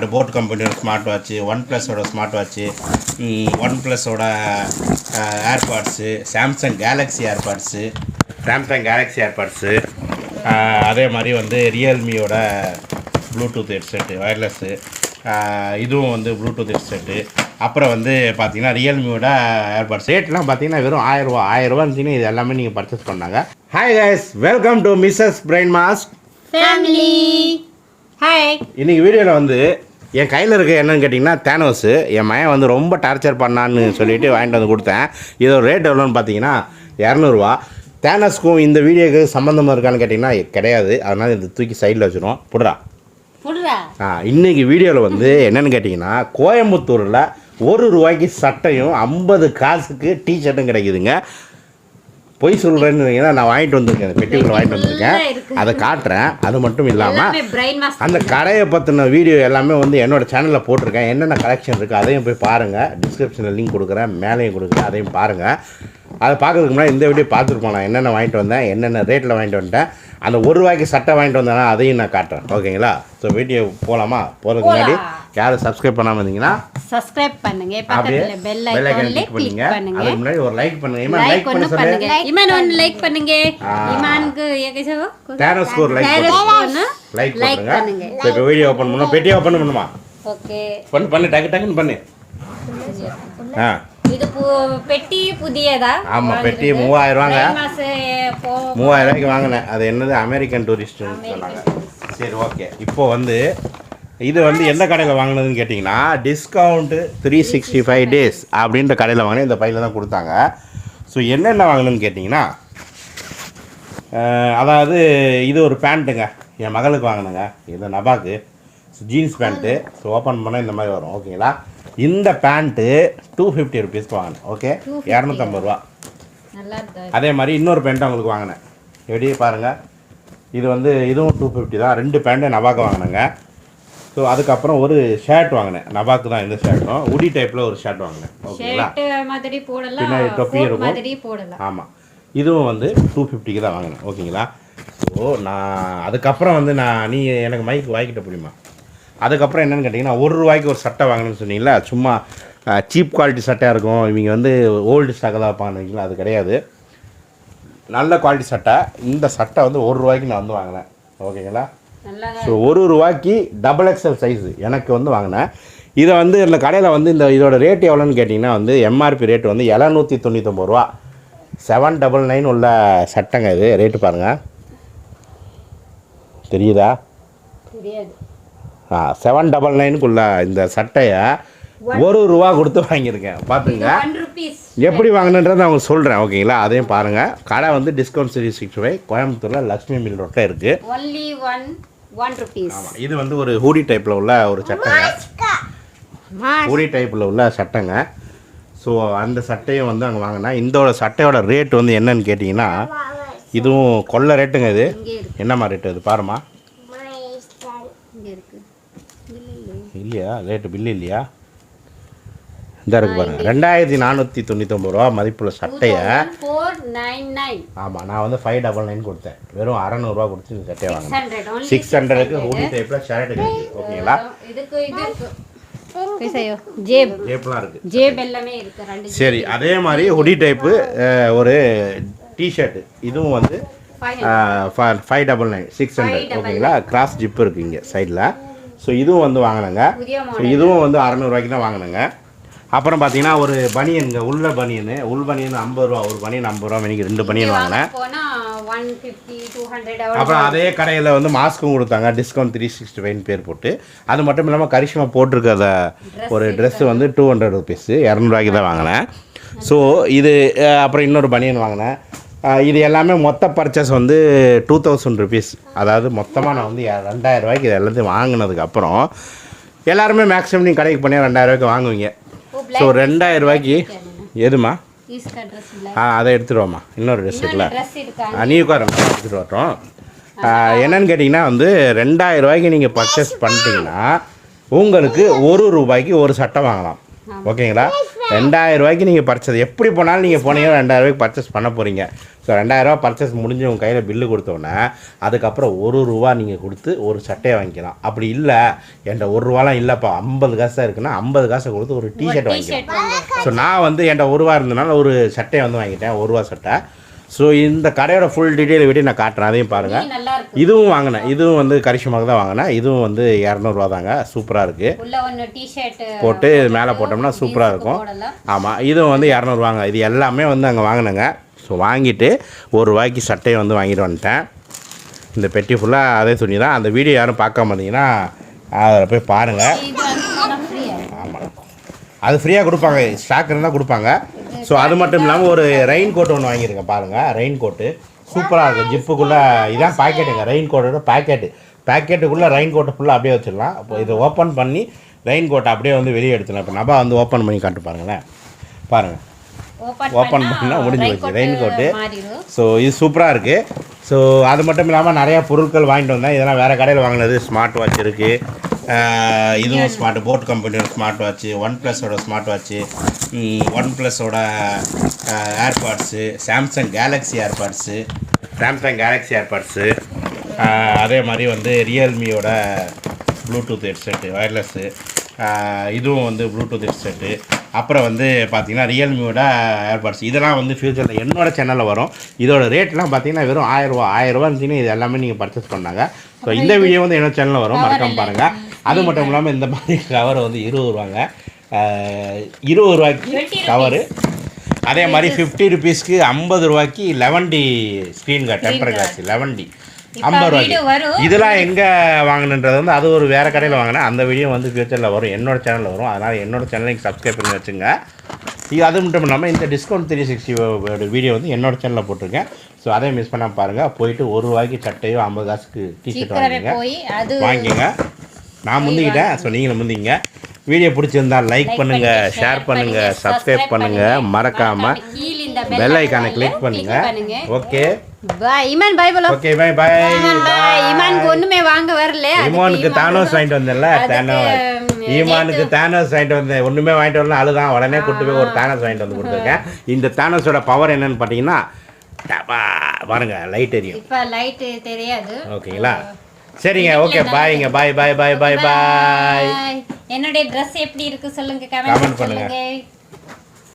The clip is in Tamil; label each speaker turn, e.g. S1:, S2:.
S1: அது போட் கம்பெனியோட ஸ்மார்ட் வாட்ச்சு, ஒன் ப்ளஸோட ஸ்மார்ட் வாட்ச்சு, ஒன் ப்ளஸோட ஏர்பாட்ஸு, சாம்சங் கேலக்ஸி ஏர்பாட்ஸு, அதே மாதிரி வந்து ரியல்மியோட ப்ளூடூத் ஹெட்செட்டு ஒயர்லெஸ்ஸு, இதுவும் வந்து ப்ளூடூத் ஹெட்செட்டு. அப்புறம் வந்து பார்த்தீங்கன்னா ரியல்மியோட ஏர்பாட்ஸ் ரேட்லாம் பார்த்தீங்கன்னா வெறும் 1000 இருந்துச்சுன்னா இது எல்லாமே நீங்கள் பர்ச்சேஸ் பண்ணாங்க. Hi guys, welcome to Mrs brain mask
S2: family. Hi.
S1: இன்றைக்கி வீடியோவில் வந்து என் கையில் இருக்க என்னன்னு கேட்டிங்கன்னா தேனோஸு. என் மயன் வந்து ரொம்ப டார்ச்சர் பண்ணான்னு சொல்லிட்டு வாங்கிட்டு வந்து கொடுத்தேன். இதோட ரேட் எவ்வளோன்னு பார்த்தீங்கன்னா 200 தேனோஸ்க்கும் இந்த வீடியோக்கு சம்மந்தமாக இருக்கான்னு கேட்டிங்கன்னா கிடையாது. அதனால் இது தூக்கி சைடில் வச்சுருவோம். புடுறா. இன்றைக்கி வீடியோவில் வந்து என்னென்னு கேட்டிங்கன்னா கோயம்புத்தூரில் ₹1 சட்டையும் 50 காசுக்கு டிஷர்ட்டும் கிடைக்குதுங்க. பொய் சொல்கிறேன்னு நான் வாங்கிட்டு வந்திருக்கேன், பெட்டியில் வாங்கிட்டு வந்திருக்கேன். அதை காட்டுறேன். அது மட்டும் இல்லாமல் அந்த கடையை பற்றின வீடியோ எல்லாமே வந்து என்னோடய சேனலில் போட்டிருக்கேன். என்னென்ன கலெக்ஷன் இருக்குது அதையும் போய் பாருங்கள். டிஸ்கிரிப்ஷனில் லிங்க் கொடுக்குறேன், மேலேயும் கொடுக்குறேன், அதையும் பாருங்கள். அதை பார்க்குறதுக்கு முன்னாடி இந்த வீடியோ பார்த்துருப்போம். நான் என்னென்ன வாங்கிட்டு வந்தேன், என்னென்ன ரேட்டில் வாங்கிட்டு வந்துட்டேன், அந்த ₹1 சட்டை வாங்கிட்டு வந்தேன்னா அதையும் நான் காட்டுறேன். ஓகேங்களா? ஸோ வீடியோ போகலாமா? போகிறதுக்கு முன்னாடி யாரும் சப்ஸ்கிரைப் பண்ணாமல் இருந்தீங்கன்னா
S2: சப்ஸ்கிரைப் பண்ணுங்க, பக்கத்துல பெல் ஐகானை கிளிக் பண்ணுங்க.
S1: அதுக்கு முன்னாடி ஒரு லைக் பண்ணுங்க. இமான்
S2: லைக் பண்ண சொல்லுங்க. இமான் ஒன்னு லைக் பண்ணுங்க. இமானுக்கு ஏகசோ
S1: தேனோஸ் ஒரு லைக் பண்ணுங்க. இப்போ வீடியோ ஓபன் பண்ணனும், பெட்டி ஓபன் பண்ணனுமா? ஓகே. பண்ணு டக்கு பண்ணு.
S2: இது பெட்டி புதியதா?
S1: ஆமா, பெட்டி 3000 வாங்கினேன். அது என்னது அமெரிக்கன் டூரிஸ்ட்னு சொன்னாங்க. சரி, ஓகே. இப்போ வந்து இது வந்து எந்த கடையில் வாங்கினதுன்னு கேட்டிங்கன்னா டிஸ்கவுண்ட்டு 365 days அப்படின்ற கடையில் வாங்கினேன். இந்த பையில் தான் கொடுத்தாங்க. ஸோ என்னென்ன வாங்கணும்னு கேட்டிங்கன்னா அதாவது இது ஒரு பேண்ட்டுங்க, என் மகளுக்கு வாங்கினேங்க. இது நபாக்கு ஜீன்ஸ் பேண்ட்டு. ஸோ ஓப்பன் பண்ணால் இந்த மாதிரி வரும். ஓகேங்களா? இந்த பேண்ட்டு ₹250 வாங்கினேன். ஓகே, ₹250. அதே மாதிரி இன்னொரு பேண்ட்டு அவங்களுக்கு வாங்கினேன். எப்படி பாருங்கள், இது வந்து இதுவும் $250 தான். 2 பேண்ட்டு நபாக்கு வாங்கினேங்க. ஸோ அதுக்கப்புறம் ஒரு ஷர்ட் வாங்கினேன். நபாக்கு தான் இந்த ஷர்ட்டும். உடி டைப்பில் ஒரு ஷர்ட் வாங்கினேன். ஓகேங்களா? பின்னாடி தொப்பி இருக்கும். ஆமாம், இதுவும் வந்து $250 தான் வாங்கினேன். ஓகேங்களா? ஸோ நான் அதுக்கப்புறம் வந்து நீ எனக்கு மைக்கு வாங்கிட்ட முடியுமா? அதுக்கப்புறம் என்னென்னு கேட்டிங்கன்னா ₹1 ஒரு சட்டை வாங்கணும்னு சொன்னீங்களா, சும்மா சீப் குவாலிட்டி சட்டையாக இருக்கும், இவங்க வந்து ஓல்டு ஸ்டாக்கில் தான் வைப்பாங்க. அது கிடையாது, நல்ல குவாலிட்டி சட்டை. இந்த சட்டை வந்து ₹1 நான் வந்து வாங்கினேன். ஓகேங்களா? ஸோ ₹1 XXL சைஸு எனக்கு வந்து வாங்கினேன். இதை வந்து இந்த கடையில் வந்து இதோட ரேட் எவ்வளோன்னு கேட்டிங்கன்னா வந்து எம்ஆர்பி ரேட் வந்து ₹799. 799 உள்ள சட்டைங்க இது. ரேட்டு பாருங்கள், தெரியுதா? தெரியாது. 799க்குள்ள இந்த சட்டையை ₹1 கொடுத்து வாங்கியிருக்கேன். பார்த்துங்க எப்படி வாங்கினேன்றதை நான் உங்களுக்கு சொல்கிறேன். ஓகேங்களா? அதையும் பாருங்கள். கடை வந்து டிஸ்கவுண்ட் 365 கோயம்புத்தூரில் லக்ஷ்மி மில் ரோட்டில் இருக்குது. ஆமாம், இது வந்து ஒரு ஹூடி டைப்பில் உள்ள ஒரு சட்டைங்க. ஹூடி டைப்பில் உள்ள சட்டைங்க. ஸோ அந்த சட்டையும் வந்து அங்கே வாங்கினேன். இந்த சட்டையோட ரேட் வந்து என்னன்னு கேட்டிங்கன்னா இதுவும் கொள்ள ரேட்டுங்க. இது என்னம்மா ரேட்டு? இது பாருமா. இல்லையா ரேட்டு பில்லு இல்லையா? இந்த இருக்கு பாருங்க, ₹2499 மதிப்புள்ள சட்டையை. ஆமாம், நான் வந்து 599 கொடுத்தேன். வெறும் ₹600 கொடுத்து இந்த சட்டையை வாங்கினேன். 600க்கு ஹூடி டைப்பில் ஷர்ட் கிடைக்குது. ஓகேங்களா? சரி, அதே மாதிரி ஹுடி டைப்பு ஒரு டிஷர்ட்டு. இதுவும் வந்து 599 600. ஓகேங்களா? கிராஸ் ஜிப்பு இருக்குது இங்கே சைடில். ஸோ இதுவும் வந்து வாங்கினேங்க. ஸோ இதுவும் வந்து ₹600 தான் வாங்கினேங்க. அப்புறம் பார்த்தீங்கன்னா ஒரு பனியனுங்க, உள் பனியன் ₹50. ஒரு பனியன் ₹50 எனக்கு 2 பனியன் வாங்கினேன். அப்புறம் அதே கடையில் வந்து மாஸ்க்கும் கொடுத்தாங்க, டிஸ்கவுண்ட் 365 பேர் போட்டு. அது மட்டும் இல்லாமல் கரிஷ்மா போட்டிருக்க ஒரு ட்ரெஸ்ஸு வந்து ₹200 ₹200 தான் வாங்கினேன். ஸோ இது அப்புறம் இன்னொரு பனியன் வாங்கினேன். இது எல்லாமே மொத்த பர்ச்சேஸ் வந்து ₹2000. அதாவது மொத்தமாக நான் வந்து ₹2000 இது எல்லாத்தையும் வாங்கினதுக்கப்புறம் எல்லாருமே மேக்ஸிமம் நீங்கள் கடைக்கு பண்ணி ₹2000 வாங்குவீங்க. ஸோ ₹2000 எதுமா? அதை எடுத்துகிட்டு இன்னொரு ட்ரெஸ் இருக்குல்ல, நீ உட்கார எடுத்துகிட்டு வரட்டும். என்னன்னு கேட்டிங்கன்னா வந்து ₹2000 நீங்கள் பர்ச்சேஸ் பண்ணிட்டீங்கன்னா உங்களுக்கு ₹1 ஒரு சட்டை வாங்கலாம். ஓகேங்களா? ரூபாய்க்கு நீங்கள் பர்ச்சேஸ் எப்படி போனாலும் நீங்கள் போனீங்கன்னா 2000 ரூபாய்க்கு பர்ச்சேஸ் பண்ண போகிறீங்க. ஸோ 2000 ரூபா பர்ச்சேஸ் முடிஞ்சு உங்கள் கையில் பில்லு கொடுத்தோன்னே அதுக்கப்புறம் 1 ரூபா நீங்கள் கொடுத்து ஒரு சட்டையை வாங்கிக்கலாம். அப்படி இல்லை என்கிட்ட 1 ரூபாலாம் இல்லைப்பா 50 காசு தான் இருக்குன்னா 50 காசை கொடுத்து ஒரு டிஷர்ட் வாங்கிக்கலாம். ஸோ நான் வந்து என்கிட்ட 1 ரூபா இருந்ததுனால ஒரு சட்டையை வந்து வாங்கிட்டேன், 1 ரூபா சட்டை. ஸோ இந்த கடையோட ஃபுல் டீட்டெயில் விட்டு நான் காட்டுறேன், அதையும் பாருங்கள். இதுவும் வாங்கினேன், இதுவும் வந்து கரிஷ்மாவுக்கு தான் வாங்கினேன். இதுவும் வந்து 200 ரூபா தாங்க, சூப்பராக இருக்குது. போட்டு மேலே போட்டோம்னா சூப்பராக இருக்கும். ஆமாம், இதுவும் வந்து 200 ரூபாங்க. இது எல்லாமே வந்து அங்கே வாங்கினேங்க. ஸோ வாங்கிட்டு 1 ரூபாய்க்கு சட்டையை வந்து வாங்கிட்டு வந்துட்டேன். இந்த பெட்டி ஃபுல்லாக அதே துணி தான். அந்த வீடியோ யாரும் பார்க்காம இருந்தீங்கன்னா அதில் போய் பாருங்கள். ஆமாம், அது ஃப்ரீயாக கொடுப்பாங்க, ஸ்டாக் இருந்தால் கொடுப்பாங்க. ஸோ அது மட்டும் இல்லாமல் ஒரு ரெயின் கோட் ஒன்று வாங்கியிருக்கேன் பாருங்கள். ரெயின் கோட்டு சூப்பராக இருக்குது. ஜிப்புக்குள்ளே இதான் பாக்கெட்டுங்க, ரெயின் கோட்டோட பேக்கெட்டுக்குள்ளே ரெயின் கோட்டை ஃபுல்லாக அப்படியே வச்சிடலாம். அப்போ இதை ஓப்பன் பண்ணி ரெயின் கோட்டை அப்படியே வந்து வெளியே எடுத்துடலாம். இப்போ நபா வந்து ஓப்பன் பண்ணி காட்டு பாருங்களேன். பாருங்கள், ஓப்பன் பண்ணால் முடிஞ்சு வச்சு ரெயின் கோட்டு. ஸோ இது சூப்பராக இருக்குது. ஸோ அது மட்டும் இல்லாமல் நிறையா பொருட்கள் வாங்கிட்டு வந்தேன். இதெல்லாம் வேறு கடையில் வாங்கினது. ஸ்மார்ட் வாட்ச் இருக்குது, இதுவும் ஸ்மார்ட் போட் கம்பெனியோட ஸ்மார்ட் வாட்ச்சு, ஒன் ப்ளஸோட ஸ்மார்ட் வாட்ச்சு, ஒன் ப்ளஸோட ஏர்பாட்ஸு, சாம்சங் கேலக்ஸி ஏர்பாட்ஸு, அதே மாதிரி வந்து ரியல்மியோட ப்ளூடூத் ஹெட்செட்டு ஒயர்லெஸ்ஸு, இதுவும் வந்து ப்ளூடூத் ஹெட்செட்டு. அப்புறம் வந்து பார்த்திங்கன்னா ரியல்மியோட ஏர்பாட்ஸ். இதெல்லாம் வந்து ஃப்யூச்சரில் என்னோடய சேனலில் வரும். இதோட ரேட்லாம் பார்த்தீங்கன்னா வெறும் 1000 ரூபா இருந்துச்சுன்னா இது எல்லாமே நீங்கள் பர்ச்சேஸ் பண்ணாங்க. ஸோ இந்த வீடியோ வந்து என்னோட சேனலில் வரும், மறக்காமல் பாருங்கள். அது மட்டும் இல்லாமல் இந்த மாதிரி கவர் வந்து 20 ரூபாங்க, 20 ரூபாய்க்கு கவரு. அதே மாதிரி 50 ருபீஸ்க்கு 50 ரூபாய்க்கு 11D screen temper glass 11D 50 ரூபாய்க்கு. இதெல்லாம் எங்கே வாங்கினன்றது வந்து அது ஒரு வேறு கடையில் வாங்கினேன். அந்த வீடியோ வந்து ஃபியூச்சரில் வரும், என்னோட சேனலில் வரும். அதனால் என்னோட சேனலுக்கு சப்ஸ்கிரைப் பண்ணி வச்சுங்க. இது அது மட்டும் இல்லாமல் இந்த டிஸ்கவுண்ட் 360 வீடியோ வந்து என்னோட சேனலில் போட்டிருக்கேன். ஸோ அதை மிஸ் பண்ணாமல் பாருங்கள். போயிட்டு 1 ரூபாய்க்கு சட்டையோ 50 காசுக்கு டிஷர்ட் வாங்கிங்க. நான் முந்திக்கிட்டேன், ஸோ நீங்களும் முந்திங்க. வீடியோ பிடிச்சிருந்தா லைக் பண்ணுங்கள், ஷேர் பண்ணுங்கள், சப்ஸ்கிரைப் பண்ணுங்கள், மறக்காமல் பெல் ஐக்கானை கிளிக் பண்ணுங்கள். ஓகே
S2: பாய் இமான், பாய் போலாம்.
S1: Okay bye by.
S2: இமானுக்கு ஒண்ணுமே வாங்க வரல.
S1: இமானுக்கு தானோஸ் வாங்கிட்டு வந்தேன்ல, ஈமானுக்கு தானோஸ் வாங்கிட்டு வந்தேன். ஒன்றுமே வாங்கிட்டு வரல, அழுதான். உடனே கூட்டு போய் ஒரு தானோஸ் வாங்கிட்டு வந்து கொடுத்துருக்கேன். இந்த தானோஸோட பவர் என்னன்னு பார்த்தீங்கன்னா பாருங்க, லைட் எரியும்.
S2: இப்போ லைட் தெரியாது.
S1: ஓகேங்களா, சரிங்க. ஓகே பாய்ங்க, பாய் பாய் பாய் பாய் பாய்.
S2: என்னுடைய ட்ரெஸ் எப்படி இருக்கு சொல்லுங்க, கமெண்ட் பண்ணுங்க.